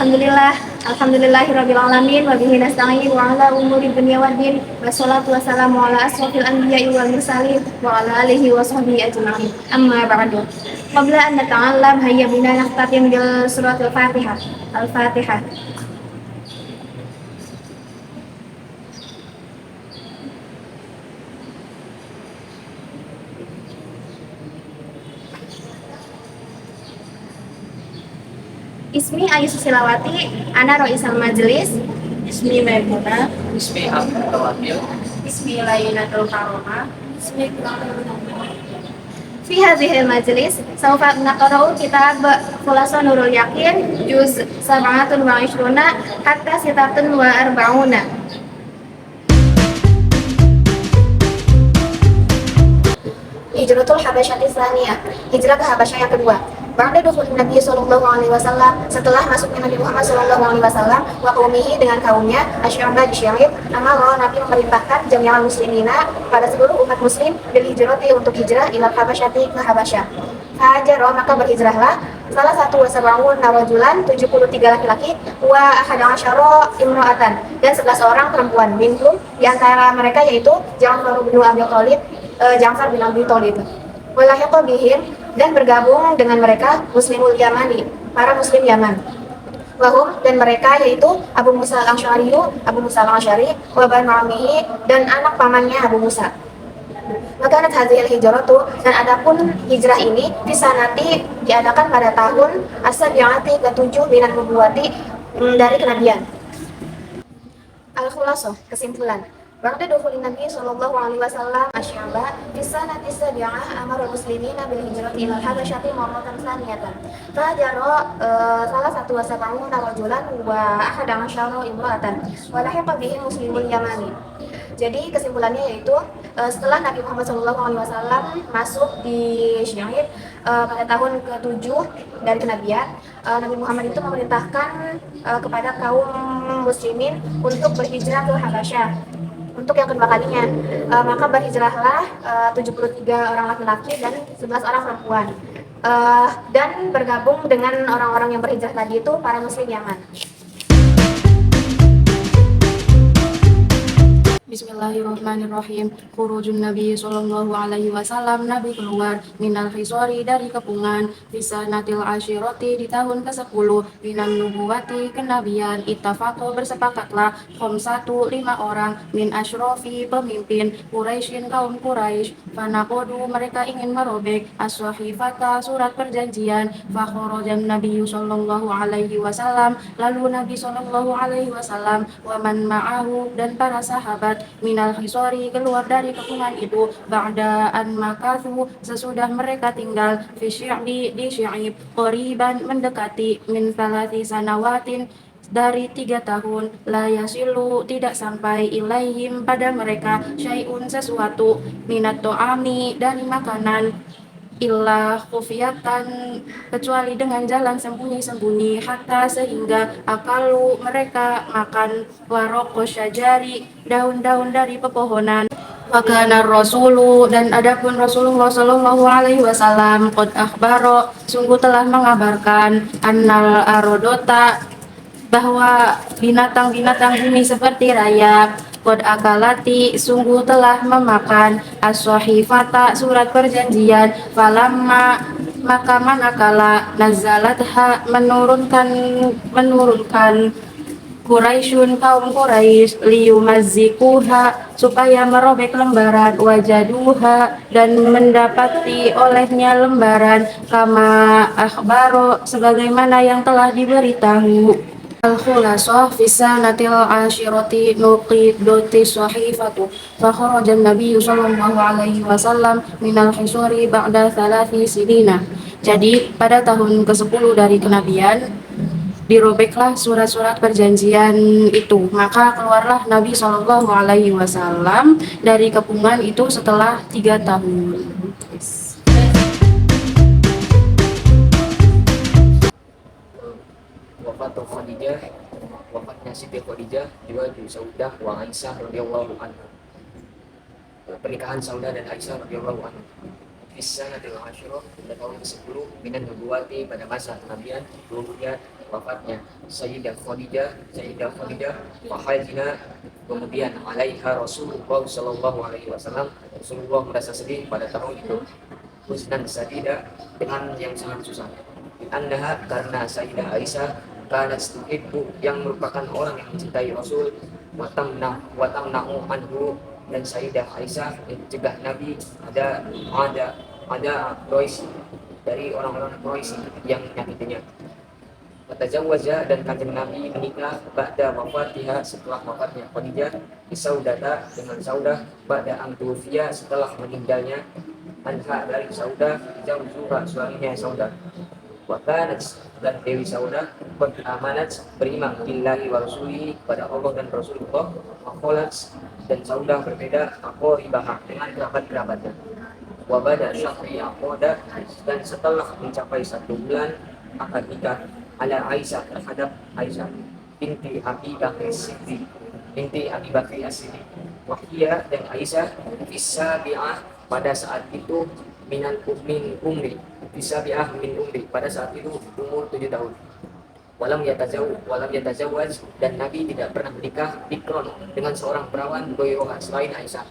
Alhamdulillah, alhamdulillahirabbil alamin wa bihi nasta'in wa ala umuri dunya waddin. Wassalatu wassalamu ala asrofil anbiya'i wal mursalin wa ala alihi wa sahbihi ajma'in. Amma ba'du. Qabla an nata'allam hayya bina naqtatim bil suratul Fatihah. Al-Fatihah. Ismi Ayu Susilawati, ana Roisal Majlis. Ismi Maimunah, Ismi Abdul Tawafil, Ismi Lainatul Karomah, Ismi Fi hadhil majlis saufa naqra'u kitab Khulasa Nurul Yakin juz 27 hatta sitatun wa arba'una. Hijratul Habasyati Tsaniyah, hijrah ke Habasyah yang kedua. Ba'da dukhulin Nabi sallallahu alaihi wasallam, setelah masuknya Nabi Muhammad sallallahu alaihi wasallam wa qaumihi dengan kaumnya, asy'aba di Syamil, amara Nabi memerintahkan jami'al muslimina pada seluruh umat muslim bil hijrati untuk hijrah ila Habasyati ke Habasyah. Hajaro maka berhijrahlah salah satu wasabawun rajulan 73 laki-laki wa ahada asyara imra'atan dan 11 orang perempuan minhum di antara mereka yaitu Ja'far bin Abi Thalib, Ja'far bin Abi Thalib. Walahiqa bihim dan bergabung dengan mereka muslimul Yamani, para muslim Yaman. Wahum dan mereka yaitu Abu Musa al-Asy'ari, wa banu ammihi dan anak pamannya Abu Musa. Maka hadhil hijratu dan adapun hijrah ini bisa nanti diadakan pada tahun as-sabi'ati ke-7 minan nubuwati dari kenabian. Al-Khulasah, kesimpulan. Ba'da dukhulin Nabi sallallahu alaihi wasallam asy'aba fi sanati sabi'ah amara muslimina bil hijrati ila al-habasyati marratan tsaniyatan. Fajara salah satu wasab'una rajulan wa ahada asyara imra'atan wa lahiqa bihi muslimul Yamani. Jadi kesimpulannya yaitu setelah Nabi Muhammad SAW masuk di Syamil pada tahun ke-7 dari kenabian, Nabi Muhammad itu memerintahkan kepada kaum muslimin untuk berhijrah ke Habasyah untuk yang kedua kalinya. Maka berhijrahlah 73 orang laki-laki dan 11 orang perempuan, dan bergabung dengan orang-orang yang berhijrah tadi itu para muslim Yaman. Bismillahirrahmanirrahim. Khurujun Nabi sallallahu alaihi wasallam, Nabi keluar minal khisori dari kepungan, bisa natil asyirati di tahun ke-10 minan nubuwati kenabian. Ittafaqo bersepakatlah khamsatu 5 orang min asyrofi pemimpin Quraisyin kaum Quraisy, fanakodu mereka ingin merobek as-sahifata surat perjanjian. Fakhorojan Nabi sallallahu alaihi wasallam, lalu Nabi sallallahu alaihi wasallam wa man ma'ahu dan para sahabat minal khisari keluar dari kepungan itu, ba'daan makathu sesudah mereka tinggal fi syi'bi di Syi'ib, qoriban mendekati min salati sanawatin dari 3 tahun, la yasilu tidak sampai ilaihim pada mereka syai'un sesuatu minat to'ami dari makanan, illa khufiyatan kecuali dengan jalan sembunyi-sembunyi, hatta sehingga akalu mereka makan waroko syajari daun-daun dari pepohonan. Wakana Rasulu dan adapun Rasulullah Shallallahu Alaihi Wasallam qad akhbaro sungguh telah mengabarkan annal arodota bahwa binatang-binatang bumi seperti rayap qad akalati sungguh telah memakan as-sahifata surat perjanjian, falamma maka manakala nazalatha menurunkan Quraisyun kaum Quraisy liyumazzikuha supaya merobek lembaran, wajaduha dan mendapati olehnya lembaran, kama akhbaro sebagaimana yang telah diberitahu. Al-Khulasah fisa natil asyirati nuqidoti sahifatu fakharajan Nabi sallallahu alaihi wasallam minal khisari ba'da thalathi sinina. Jadi pada tahun ke-10 dari kenabian dirobeklah surat-surat perjanjian itu, maka keluarlah Nabi sallallahu alaihi wasallam dari kepungan itu setelah 3 tahun. Wafatnya Khadijah, wafatnya Siti Khadijah juga di Saudah wa Aisyah radhiyallahu anha. Pernikahan Saudah dan Aisyah radhiyallahu anha. Fisanatil Asyirah pada tahun ke-10 minan nubuwati pada masa kenabian kemudian wafatnya Sayyidah Khadijah wahazina kemudian alaiha Rasulullah sallallahu alaihi wasallam Rasulullah merasa sedih pada tahun itu husnan sadida dengan yang sangat susah annaha karena Sayyidah Aisyah kanat tuhibbu yang merupakan orang yang mencintai Rasul watamna'u anhu dan Sayyidah Aisyah mencegah Nabi ada Quraisy dari orang-orang Quraisy yang menyakitinya. Watazawwaja dan kanjeng Nabi menikah ba'da wafatiha setelah wafatnya Khadijah Saudata dengan Saudah ba'da Amtufiya setelah meninggalnya anha dari Saudah Zawjuha suaminya Saudah. Wakanat dan Dewi Saudah amanat beriman billahi wa rasulihi kepada Allah dan Rasulullah. Wakolat dan Saudah berbeda aqoribah dengan kerabat-kerabatnya. Wabada syahri aqoda dan setelah mencapai 1 bulan akad nikah ala Aisyah terhadap Aisyah binti Abi Bakri Siddiq Wahia dan Aisyah fisabi'ah pada saat itu min umri fisabi'ah min umri pada saat itu umur 7 tahun walam yatazawwaj dan Nabi tidak pernah menikah bikron dengan seorang perawan goyroha selain Aisyah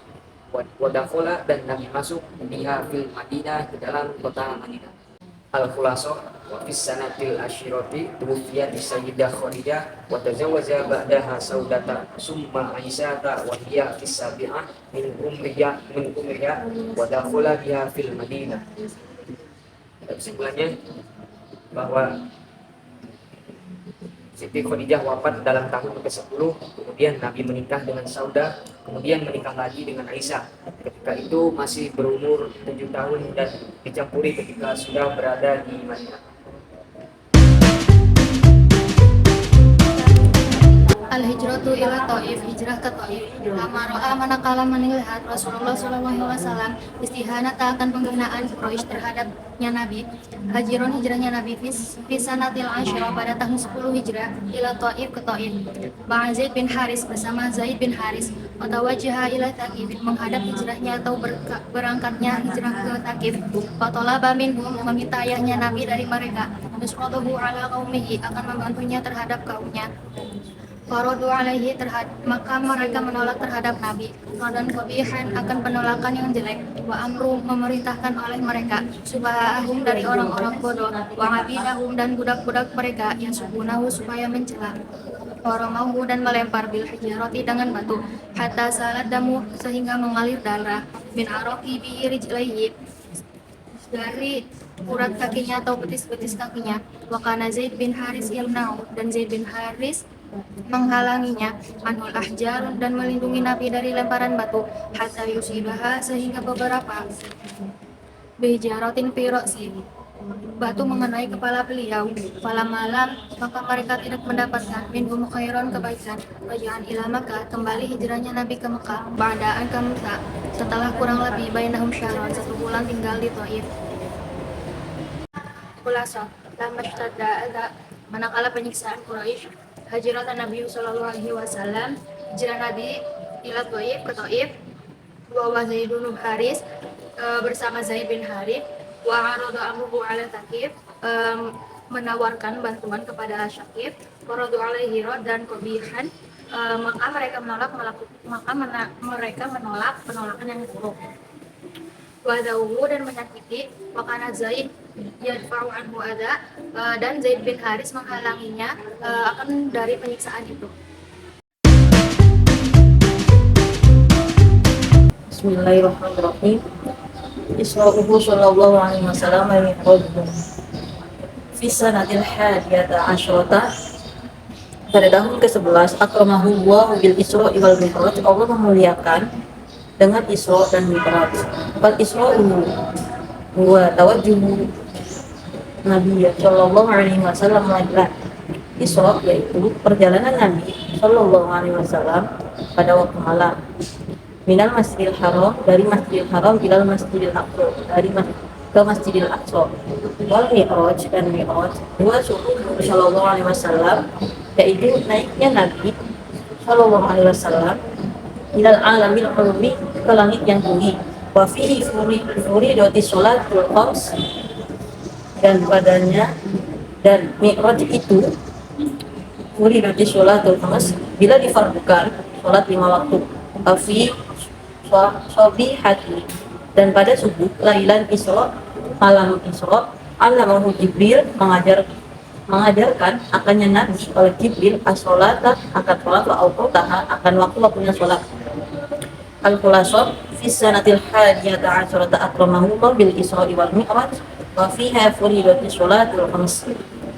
wadakhola dan Nabi masuk biha fil Madinah ke dalam kota Madinah. Al-Khulasoh wa fis sanatil asyirati tuwfiyat Sayyidah Khadijah wa tazawwaja ba'daha Saudata summa Aisyata wa hiya fis sabi'ah min umriya wa dakhala biha fil Madinah. Kesimpulannya bahwa Siti Khadijah wafat dalam tahun ke-10, kemudian Nabi menikah dengan Saudah, kemudian menikah lagi dengan Aisyah. Ketika itu masih berumur 7 tahun dan dicampuri ketika sudah berada di Madinah. Al-hijratu ila Taif, hijrah ke Taif. Amara'a manakala melihat Rasulullah SAW istihanata akan penghinaan Quraisy terhadapnya Nabi. Hajirun hijrahnya Nabi fisanatil asyirah pada tahun 10 hijrah ila Taif ke Taif. Ba'a Zaid bin Haris bersama Zaid bin Haris. Watawajjaha ila Thaqif menghadap hijrahnya atau berangkatnya hijrah ke Thaqif. Fatolaba minhum meminta ayahnya Nabi dari mereka. Nusratuhu ala qaumihi akan membantunya terhadap kaumnya. Faradu alaihi maka mereka menolak terhadap Nabi. Dan qabihan akan penolakan yang jelek. Wa amru memerintahkan oleh mereka subahahum dari orang-orang bodoh. Wa abidahum dan budak-budak mereka yang subunahu supaya mencela. Waramahu dan melempar bil hijarati dengan batu. Hatta salat damu sehingga mengalir darah. Bin aroki bi rijlaihi dari urat kakinya atau betis-betis kakinya. Wa kana Zaid bin Haris yamna'u dan Zaid bin Haris menghalanginya anul ahjar dan melindungi Nabi dari lemparan batu hatta yusibaha sehingga beberapa bijaratin firosi batu mengenai kepala beliau. Pada malam maka mereka tidak mendapatkan minhum khairon kebaikan. Wajahan ila Makkah kembali hijrahnya Nabi ke Mekah ba'daan ke Mekah setelah kurang lebih bainahum syahron 1 bulan tinggal di Taif. Khulasoh lama tada manakala penyiksaan Quraisy hajratan Nabi sallallahu alaihi wasallam hijrah Nabi ila Taif ke Taif wa Zaid bin Haris bersama Zaid bin Harith wa arada amruhu ala Thaqif menawarkan bantuan kepada Thaqif waradu alaihi dan qabihan maka mereka menolak penolakan yang buruk. Wadauhu dan menyakiti wakana Zaid yadfa'u anhu adha dan Zaid bin Haris menghalanginya akan dari penyiksaan itu. Bismillahirrahmanirrahim. Isra'uhu sallallahu alaihi wasallam min qawluhu fi sanatil hadiyata asyrata pada tahun ke-11 akramahu wa bil Isra wal Mi'raj Allah memuliakan dengan Isra dan Mi'raj. Fal Isra'u huwa tawajjuhu Nabi sallallahu alaihi wasallam ila Isra yaitu perjalanan Nabi sallallahu alaihi wasallam pada waktu malam minal Masjidil Haram dari Masjidil Haram ilal Masjidil Aqsa dari ke Masjidil Aqsa. Wal Mi'raj dan Mi'raj huwa su'uduhu sallallahu alaihi wasallam yaitu naiknya Nabi sallallahu alaihi wasallam ilal alamil ulumi ke langit yang tinggi wa fihi furidatis sholatul khams, dan padanya dan mi'raj itu furidatis sholatul khams bila difardukan sholat 5 waktu, fi hati, dan pada subuh lailan isra, malam isra, allamahu Jibril, mengajarkan akannya Nabi oleh Jibril as-sholata, akan sholat, wa awqataha, akan waktu-waktunya sholat. Al-Khulasah fi sanatil hadiyata asyrata akramahullah bil Isra'i wal Mi'raj wa fiha furidatis sholatul khams.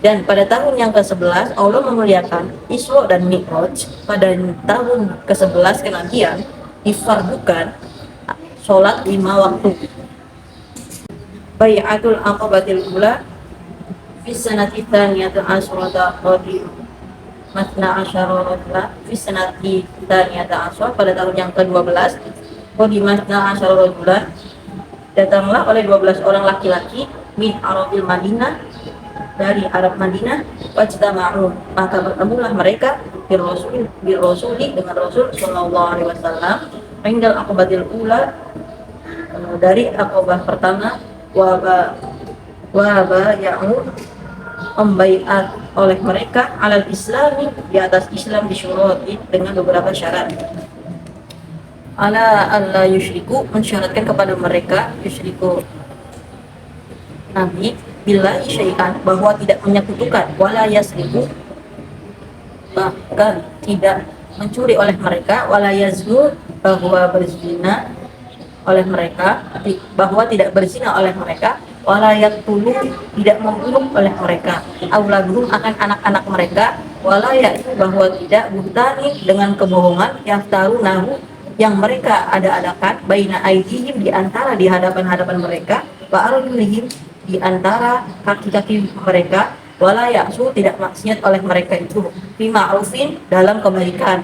Dan pada tahun yang ke-11 Allah memuliakan Isra dan Mi'raj. Pada tahun ke-11 kenabian difardukan sholat 5 waktu. Bai'atul aqabatil ula fi sanati tsaniyati asyrata qadim matna asyara rajula fi sanati tsaniyati asyara, pada tahun yang ke-12 qadimatna asyara rajula, datanglah oleh 12 orang laki-laki min arabil Madinah, dari Arab Madinah, wajtama'u, maka bertemulah mereka birrasuli dengan Rasul sallallahu alaihi wasallam, indal aqabatil ula, dari aqabah pertama, wa ya'u, membaiat oleh mereka alal islami, di atas Islam, disyurati, dengan beberapa syarat. Ala alla yusyriku, mensyaratkan kepada mereka, yusyriku Nabi, billahi syai'an, bahwa tidak menyekutukan, wala yasriku, bahkan tidak mencuri oleh mereka, wala yaznu, bahwa berzina oleh mereka, bahwa tidak berzina oleh mereka, wala yaqtulu, tidak membunuh oleh mereka, auladuhum, akan anak-anak mereka, wala ya'tu, bahwa tidak buhtani, dengan kebohongan, yaftarunahu, yang mereka ada-adakan, baina aidihim, di antara di hadapan-hadapan mereka, wa arjulihim, di antara kaki-kaki mereka, wala ya'su, tidak maksiat oleh mereka itu, fi ma'rufin, dalam kebaikan.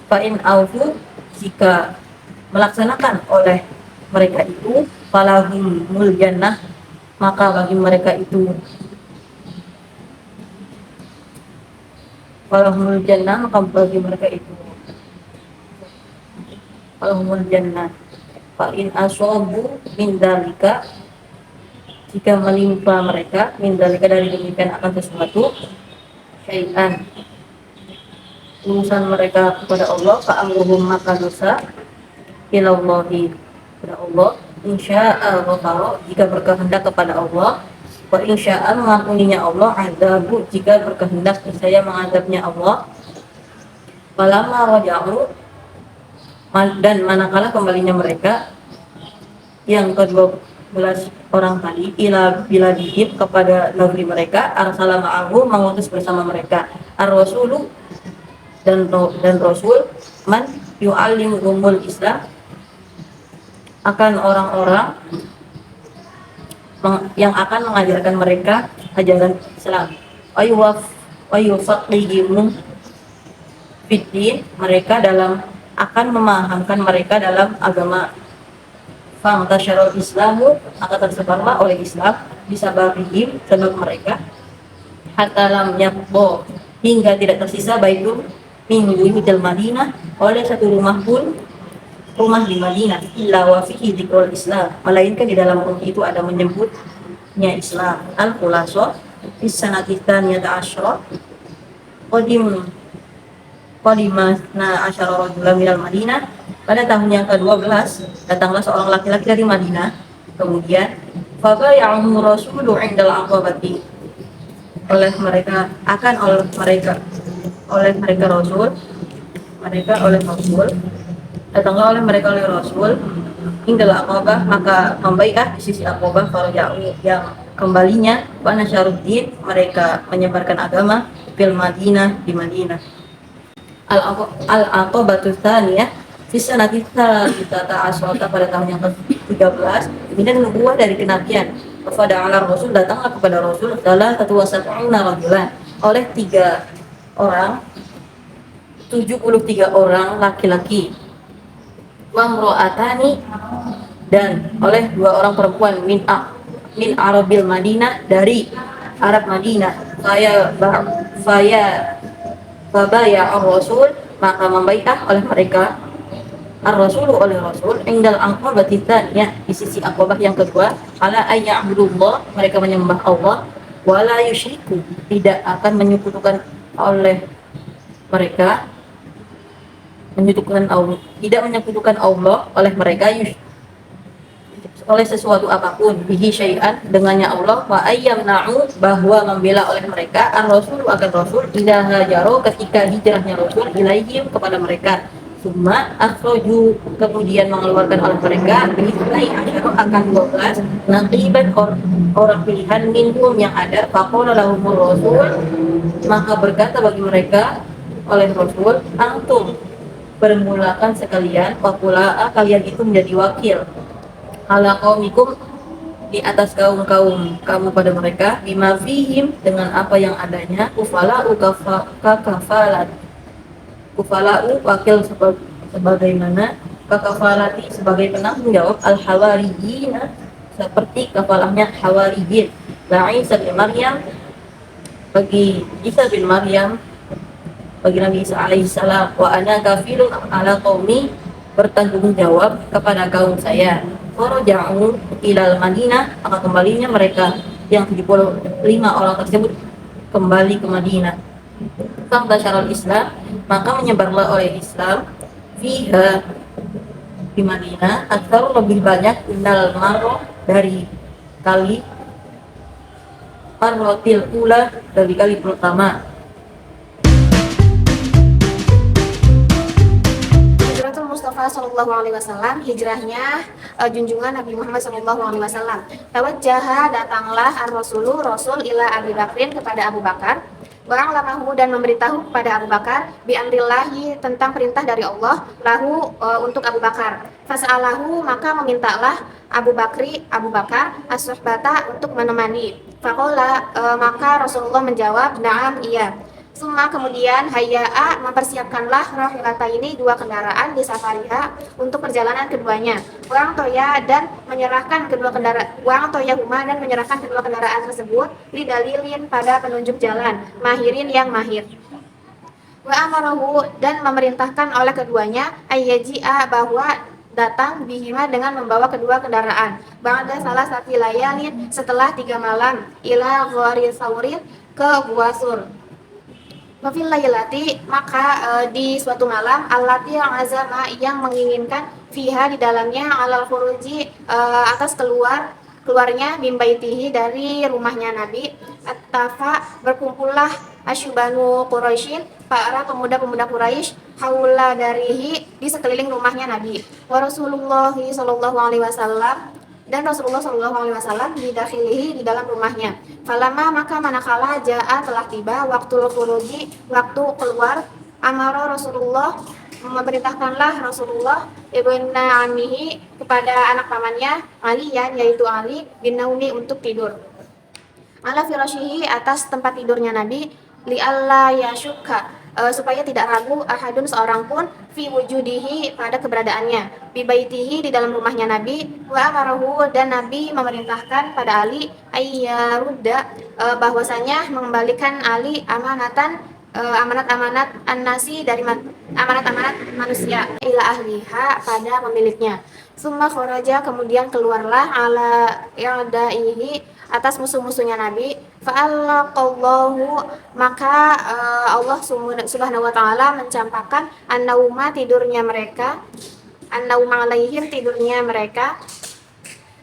Fa in aufu, jika melaksanakan oleh mereka itu, falahumul jannah, maka bagi mereka itu falahumul jannah, maka bagi mereka itu falahumul jannah. Fa in asabu min dalika, jika menimpa mereka min dalika, dari demikian akan sesuatu, syai'an, urusan mereka kepada Allah, fa amruhum, maka dosa ilallahi, kepada Allah, insya'a ghafara, jika berkehendak kepada Allah, wa insya'a, mengampuninya Allah, adzabu, jika berkehendak saya mengadabnya Allah. Falamma raja'u, dan manakala kembalinya mereka yang ke-12 orang tadi, ila biladihim, kepada negeri mereka, arsala ma'ahu, mengutus bersama mereka ar-rasulu, dan rasul, man yu'allimuhumul Islam, akan orang-orang yang akan mengajarkan mereka ajaran Islam, wa yufaqqihum fiddin, mereka akan memahamkan mereka dalam agama. Fa'tasyarul Islamu, akan tersebarlah oleh Islam, bisababihim, sebab mereka, hatta lam yabqa, hingga tidak tersisa, baitum min buyutil Madinah, oleh satu rumah pun, rumah di Madinah, illa wa fihi dzikrul Islam, melainkan di dalam rumah itu ada menyebutnya Islam. Al-Khulasah fi sanati tsaniyati asyra qadimatna asyara rajulan minal Madinah, pada tahun yang ke-12 datanglah seorang laki-laki dari Madinah, kemudian fabaya'ahu rasulu 'indal aqabati, oleh mereka Rasul, datanglah oleh mereka oleh Rasul, indal aqabah, maka membaiat di sisi aqabah, faraja'u, yang kembalinya, wa nasyaruddin, mereka menyebarkan agama, fil Madinah, di Madinah. Al-aqabatu tsaniyah fi sanati tsalitata asyara, pada tahun yang ke-13 kemudian nubuwah, dari kenabian. Kepada ala Rasul, datanglah kepada Rasul adalah 73 rajulan, oleh 73 orang laki-laki, wa mro'atani, dan oleh 2 orang perempuan, min Arabil Madinah, dari Arab Madinah. Fabaya ar-Rasul, maka membaiat oleh mereka ar-rasulu oleh rasul indal aqabati tsaniyah di sisi aqabah yang kedua ala ayya'budullah mereka menyembah Allah wala yusyriku tidak akan menyekutukan oleh mereka tidak menyekutukan Allah oleh mereka oleh sesuatu apapun bihi syai'an dengannya Allah wa ayyamna'u bahwa membela oleh mereka ar-rasul akan rasul idza hajaru ketika hijrahnya rasul ilaihim kepada mereka summa akhraju kemudian mengeluarkan oleh mereka bi'ithnai asyara akan 12 naqiban orang pilihan minhum yang ada faqala lahumur rasul maka berkata bagi mereka oleh rasul antum bermulakan sekalian wakula'a kalian itu menjadi wakil ala qaumikum di atas kaum-kaum kamu pada mereka bima fihim dengan apa yang adanya kufala'u kufala'u wakil sebagaimana kakafalati sebagai penanggung jawab al-hawariyina seperti kafalahnya hawariyin la Isa bin Maryam bagi Isa bin Maryam bagi Nabi Isa alaihissalam wa ana kafilun ala qaumi bertanggung jawab kepada kaum saya faraja'u ilal Madinah maka kembalinya mereka yang 75 orang tersebut kembali ke Madinah fantasyaral Islam maka menyebarlah oleh Islam fiha di Madinah atau lebih banyak minal marro dari kali marrotil ula dari kali pertama. Hijratul Mustafa Sallallahu Alaihi Wasallam, hijrahnya junjungan Nabi Muhammad Sallallahu Alaihi Wasallam. Tawajjaha datanglah ar-rasulu rasul ila Abi Bakrin kepada Abu Bakar. Wa'alamahu dan memberitahu kepada Abu Bakar bi amrillahi tentang perintah dari Allah lahu untuk Abu Bakar. Fas'alahu maka memintalah Abu Bakar as-suhbata untuk menemani. Faqala maka Rasulullah menjawab na'am iya. Summa kemudian hayya'a mempersiapkanlah rahilata ini dua kendaraan di safariha untuk perjalanan keduanya. Wang toya dan menyerahkan kedua kendaraan tersebut li dalilin pada penunjuk jalan mahirin yang mahir. Wa amarahu dan memerintahkan oleh keduanya ayyaji'a bahwa datang bihima dengan membawa kedua kendaraan. Ba'da salah satu layalin setelah 3 malam ila ghari saurin ke Gua Sur. Wafil laylati maka di suatu malam allati azama yang menginginkan fiha di dalamnya alal khuruji atas keluarnya mimbaitihi dari rumahnya Nabi attafa berkumpullah asyubanu Quraisyin para pemuda-pemuda Quraisy haula darihi di sekeliling rumahnya Nabi wa Rasulullah sallallahu alaihi wasallam dan Rasulullah Shallallahu Alaihi Wasallam di dalam rumahnya. Falama maka manakala jaa telah tiba waktu khuruji waktu keluar amara Rasulullah memerintahkanlah Rasulullah ibna amihi kepada anak pamannya Aliyan yaitu Ali bin Naumi untuk tidur. Ala firashihi atas tempat tidurnya Nabi li alla yashukka supaya tidak ragu ahadun seorang pun fi wujudihi pada keberadaannya bi baitihi di dalam rumahnya Nabi wa amarahu dan Nabi memerintahkan pada Ali ayyarudda bahwasanya mengembalikan Ali amanat-amanat an-nasi dari amanat-amanat manusia ila ahliha pada pemiliknya. Summa kharaja kemudian keluarlah ala i'daihi atas musuh-musuhnya Nabi fa'allaqallahu maka Allah subhanahu wa ta'ala mencampakkan an-nauma tidurnya mereka an-nauma alaihim tidurnya mereka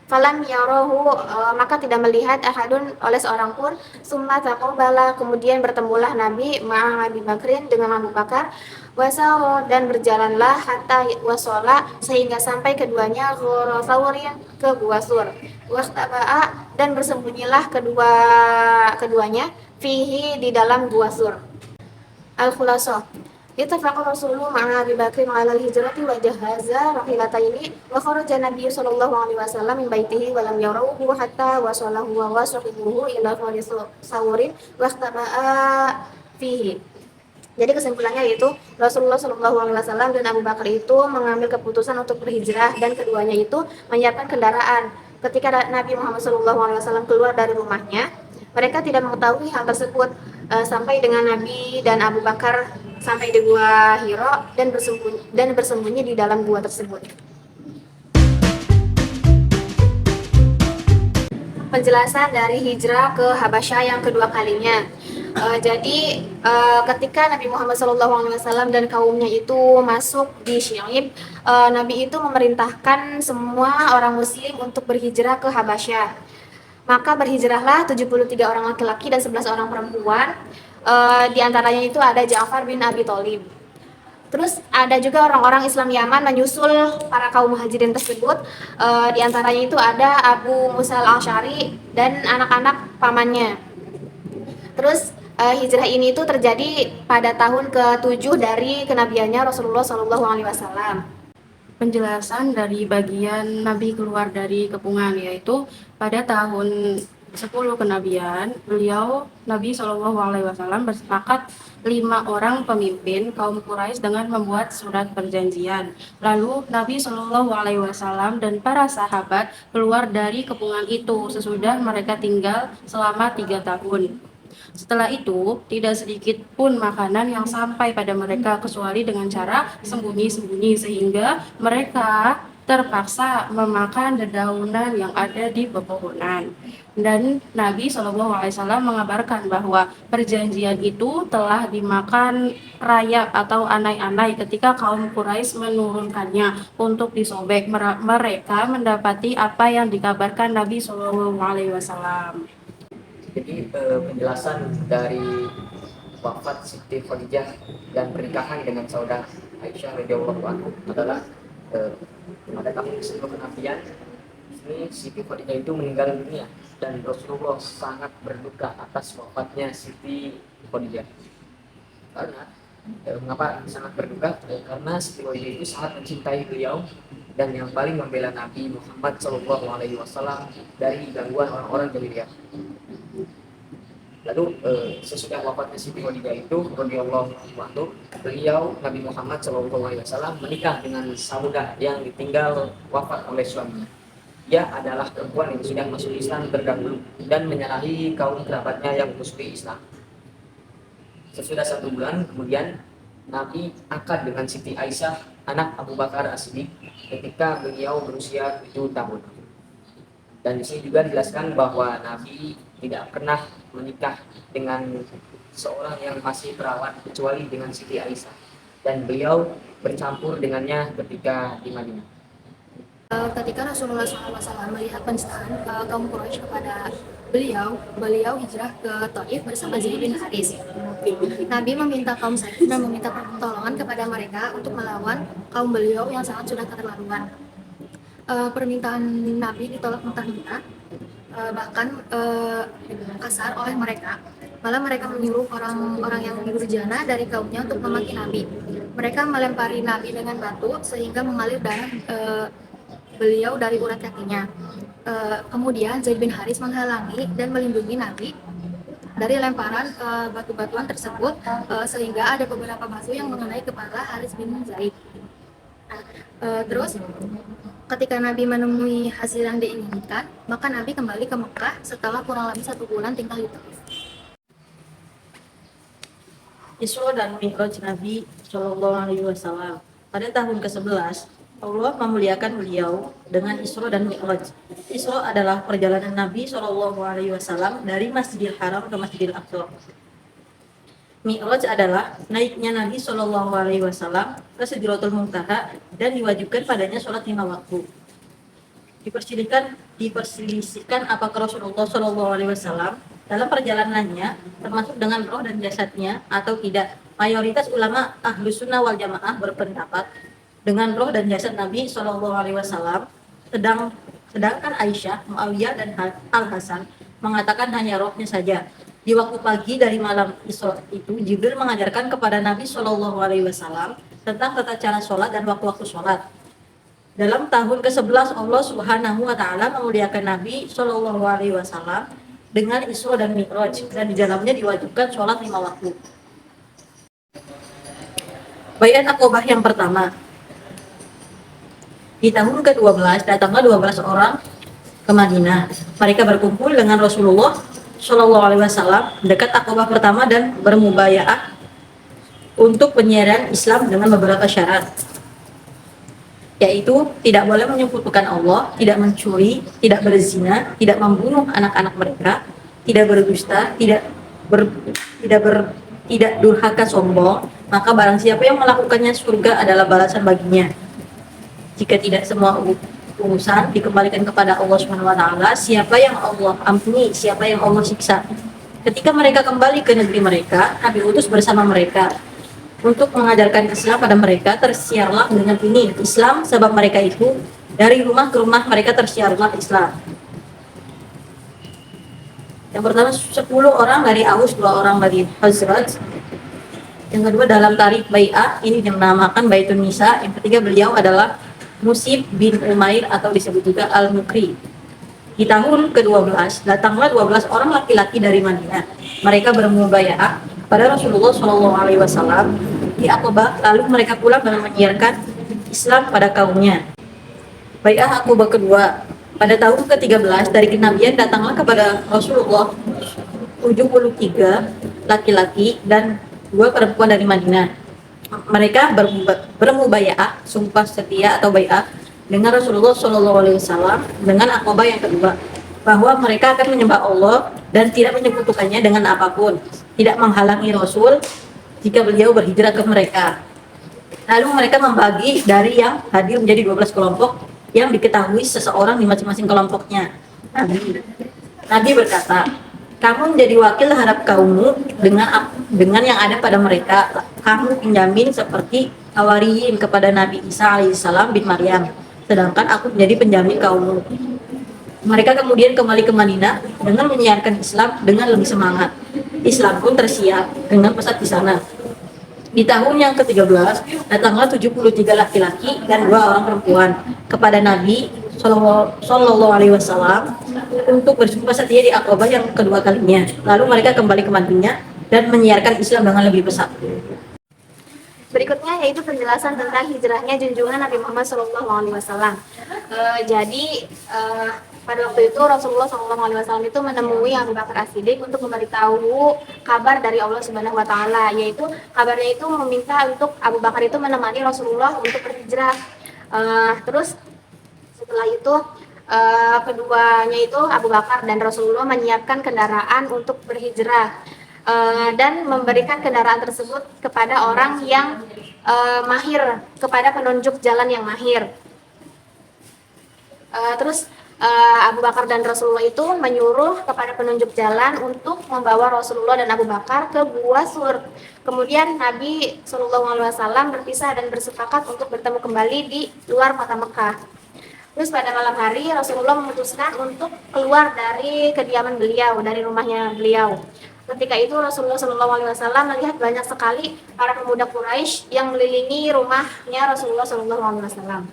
falam yarahu maka tidak melihat ahadun oleh seorang pun summa taqabbala kemudian bertemulah Nabi Abi Bakrin dengan Abu Bakar wasal dan berjalanlah hatta wasola sehingga sampai keduanya ghorosaurin ke Gua Sur wastaba'a dan bersembunyilah keduanya fihi di dalam Gua Sur. Al-Khulasah ittafaqa Rasulullah ma'a Abi Bakrin 'ala al-hijrati wa jahaza rahilataini wa kharaja Nabi sallallahu alaihi wasallam min baitihi wa lam yarawhu hatta wasala huwa wa sahibuhu ila saurin wa ikhtaba'a fihi. Jadi kesimpulannya yaitu Rasulullah Shallallahu Alaihi Wasallam dan Abu Bakar itu mengambil keputusan untuk berhijrah dan keduanya itu menyiapkan kendaraan. Ketika Nabi Muhammad Shallallahu Alaihi Wasallam keluar dari rumahnya, mereka tidak mengetahui hal tersebut sampai dengan Nabi dan Abu Bakar sampai di Gua Hiro dan bersembunyi di dalam gua tersebut. Penjelasan dari hijrah ke Habasyah yang kedua kalinya. Ketika Nabi Muhammad SAW dan kaumnya itu masuk di Sy'ib, Nabi itu memerintahkan semua orang Muslim untuk berhijrah ke Habasyah. Maka berhijrahlah 73 orang laki-laki dan 11 orang perempuan. Di antaranya itu ada Ja'far bin Abi Thalib. Terus ada juga orang-orang Islam Yaman menyusul para kaum muhajirin tersebut. Di antaranya itu ada Abu Musa al-Asy'ari dan anak-anak pamannya. Terus hijrah ini tuh terjadi pada tahun ke-7 dari kenabiannya Rasulullah SAW. Penjelasan dari bagian Nabi keluar dari kepungan, yaitu pada tahun 10 kenabian, Nabi SAW bersepakat 5 orang pemimpin kaum Quraisy dengan membuat surat perjanjian. Lalu Nabi SAW dan para sahabat keluar dari kepungan itu sesudah mereka tinggal selama 3 tahun. Setelah itu, tidak sedikit pun makanan yang sampai pada mereka kecuali dengan cara sembunyi-sembunyi, sehingga mereka terpaksa memakan dedaunan yang ada di pepohonan. Dan Nabi SAW mengabarkan bahwa perjanjian itu telah dimakan rayap atau anai-anai ketika kaum Quraisy menurunkannya untuk disobek. Mereka mendapati apa yang dikabarkan Nabi SAW. Jadi penjelasan dari wafat Siti Khadijah dan pernikahan dengan saudara Aisyah radhiyallahu anha adalah pada tahun sebelum kenabian ini Siti Khadijah itu meninggal dunia dan Rasulullah sangat berduka atas wafatnya Siti Khadijah. Karena mengapa sangat berduka? Karena Siti Khadijah itu sangat mencintai beliau dan yang paling membela Nabi Muhammad SAW dari gangguan orang-orang jahiliyah. Lalu sesudah wafatnya Siti Khadijah itu radhiyallahu anhu, beliau Nabi Muhammad SAW menikah dengan Saudah yang ditinggal wafat oleh suaminya. Ia adalah perempuan yang sudah masuk Islam terdahulu dan menyalahi kaum kerabatnya yang musuhi Islam. Sesudah 1 bulan kemudian Nabi akad dengan Siti Aisyah anak Abu Bakar As-Siddiq ketika beliau berusia 7 tahun. Dan di sini juga dijelaskan bahwa Nabi tidak pernah menikah dengan seorang yang masih perawat kecuali dengan Siti Aisyah, dan beliau bercampur dengannya ketika di Madinah. Ketika Rasulullah SAW melihat penistaan kaum Quraisy kepada beliau hijrah ke Thaif bersama Zaid bin Haris. Nabi meminta kaum Sayyid dan meminta pertolongan kepada mereka untuk melawan kaum beliau yang sangat sudah keterlaluan. Permintaan Nabi ditolak mentah-mentah, bahkan kasar oleh mereka. Malah mereka menyuruh orang-orang yang durjana dari kaumnya untuk memaki Nabi. Mereka melempari Nabi dengan batu sehingga mengalir darah beliau dari urat kakinya. Kemudian Zaid bin Haris menghalangi dan melindungi Nabi dari lemparan batu-batuan tersebut, sehingga ada beberapa batu yang mengenai kepala Haris bin Zaid. Terus ketika Nabi menemui hasil yang diinginkan, maka Nabi kembali ke Mekah setelah kurang lebih 1 bulan tinggal di Taif. Isra dan Mi'raj Nabi Shallallahu Alaihi Wasallam. Pada tahun ke-11, Allah memuliakan beliau dengan Isra dan Mi'raj. Isra adalah perjalanan Nabi Shallallahu Alaihi Wasallam dari Masjidil Haram ke Masjidil Aqsa. Mi'raj adalah naiknya Nabi Shallallahu Alaihi Wasallam ke Sidratul Muntaha dan diwajibkan padanya sholat 5 waktu. Diperselisihkan apakah Rasulullah Shallallahu Alaihi Wasallam dalam perjalanannya termasuk dengan roh dan jasadnya atau tidak. Mayoritas ulama Ahlus Sunnah wal Jamaah berpendapat dengan roh dan jasad Nabi Shallallahu Alaihi Wasallam. Sedangkan Aisyah, Muawiyah dan Al Hasan mengatakan hanya rohnya saja. Di waktu pagi dari malam Isra itu, Jibril mengajarkan kepada Nabi Shallallahu Alaihi Wasallam tentang tata cara sholat dan waktu-waktu sholat. Dalam tahun ke-11 Allah Subhanahu Wa Taala memuliakan Nabi Shallallahu Alaihi Wasallam dengan Isra dan Mi'raj, dan di dalamnya diwajibkan sholat 5 waktu. Baiat Aqobah yang pertama. Di tahun ke-12 datanglah 12 orang ke Madinah. Mereka berkumpul dengan Rasulullah Shallallahu Alaihi Wasallam dekat Aqobah pertama dan bermubayaah untuk penyiaran Islam dengan beberapa syarat, yaitu tidak boleh menyekutukan Allah, tidak mencuri, tidak berzina, tidak membunuh anak-anak mereka, tidak berdusta, tidak durhaka sombong. Maka barang siapa yang melakukannya, surga adalah balasan baginya. Jika tidak semua urusan dikembalikan kepada Allah SWT, siapa yang Allah ampuni, siapa yang Allah siksa. Ketika mereka kembali ke negeri mereka, Nabi utus bersama mereka untuk mengajarkan Islam pada mereka. Tersiarlah dengan ini Islam, sebab mereka itu dari rumah ke rumah mereka tersiarlah Islam. Yang pertama 10 orang dari Aus, 2 orang dari Khazraj. Yang kedua dalam tarikh Bai'ah, ini dinamakan Baitun Nisa. Yang ketiga beliau adalah Musib bin Umair atau disebut juga Al-Mukri. Di tahun ke-12 datanglah 12 orang laki-laki dari Madinah. Mereka bermubayaah pada Rasulullah SAW di Aqabah, lalu mereka pulang dan menyiarkan Islam pada kaumnya. Bai'ah Aqabah kedua, pada tahun ke-13 dari kenabian datanglah kepada Rasulullah 73 laki-laki dan 2 perempuan dari Madinah. Mereka bermubayaah, sumpah setia atau bai'ah dengan Rasulullah SAW dengan Aqabah yang kedua, bahwa mereka akan menyembah Allah dan tidak menyekutukannya dengan apapun, tidak menghalangi Rasul jika beliau berhijrah ke mereka. Lalu mereka membagi dari yang hadir menjadi 12 kelompok yang diketahui seseorang di masing-masing kelompoknya. Nabi berkata, kamu menjadi wakil terhadap kaummu dengan yang ada pada mereka. Kamu pinjamin seperti Hawariyin kepada Nabi Isa alaihissalam bin Maryam, sedangkan aku menjadi penjamin kaummu. Mereka kemudian kembali ke Madinah dengan menyiarkan Islam dengan lebih semangat. Islam pun tersiar dengan pesat di sana. Di tahun yang ke-13 datanglah 73 laki-laki dan 2 orang perempuan kepada Nabi Sallallahu Alaihi Wasallam untuk bersumpah setia di Aqabah yang kedua kalinya. Lalu mereka kembali ke Madinah dan menyiarkan Islam dengan lebih pesat. Berikutnya yaitu penjelasan tentang hijrahnya junjungan Nabi Muhammad SAW. Pada waktu itu Rasulullah SAW itu menemui Abu Bakar As-Siddiq untuk memberitahu kabar dari Allah Subhanahu Wa Taala, yaitu kabarnya itu meminta untuk Abu Bakar itu menemani Rasulullah untuk berhijrah. Terus setelah itu keduanya itu Abu Bakar dan Rasulullah menyiapkan kendaraan untuk berhijrah. Dan memberikan kendaraan tersebut kepada orang yang mahir, kepada penunjuk jalan yang mahir. Abu Bakar dan Rasulullah itu menyuruh kepada penunjuk jalan untuk membawa Rasulullah dan Abu Bakar ke Gua Sur. Kemudian Nabi SAW berpisah dan bersepakat untuk bertemu kembali di luar kota Mekah. Terus pada malam hari Rasulullah memutuskan untuk keluar dari kediaman beliau, dari rumahnya beliau. Ketika itu Rasulullah SAW melihat banyak sekali para pemuda Quraisy yang melilingi rumahnya Rasulullah SAW.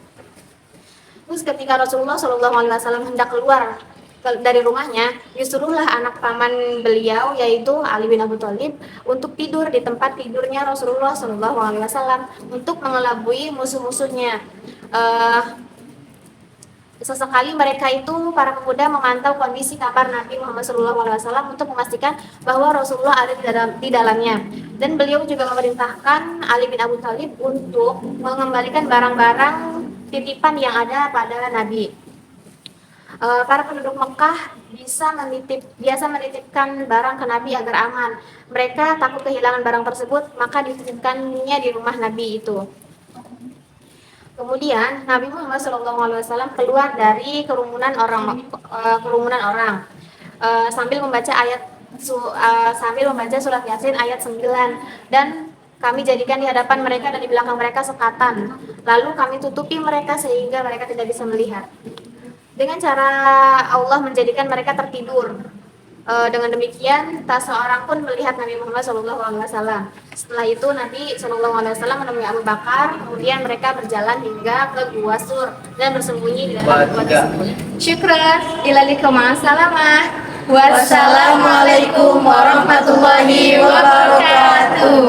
Terus ketika Rasulullah SAW hendak keluar dari rumahnya, disuruhlah anak paman beliau yaitu Ali bin Abi Thalib untuk tidur di tempat tidurnya Rasulullah SAW untuk mengelabui musuh-musuhnya. Sesekali mereka itu para pemuda memantau kondisi kamar Nabi Muhammad SAW untuk memastikan bahwa Rasulullah ada di dalamnya. Dan beliau juga memerintahkan Ali bin Abi Thalib untuk mengembalikan barang-barang titipan yang ada pada Nabi. Para penduduk Mekah biasa menitipkan barang ke Nabi agar aman. Mereka takut kehilangan barang tersebut, maka dititipkannya di rumah Nabi itu. Kemudian Nabi Muhammad SAW keluar dari kerumunan orang sambil membaca surat Yasin ayat 9, dan kami jadikan di hadapan mereka dan di belakang mereka sekatan. Lalu kami tutupi mereka sehingga mereka tidak bisa melihat. Dengan cara Allah menjadikan mereka tertidur. Dengan demikian tak seorang pun melihat Nabi Muhammad SAW. Setelah itu Nabi SAW menemui Abu Bakar. Kemudian mereka berjalan hingga ke Gua Sur dan bersembunyi di dalam gua tersebut. Syukran. Ilalikum ma'asalamah. Wassalamualaikum warahmatullahi wabarakatuh.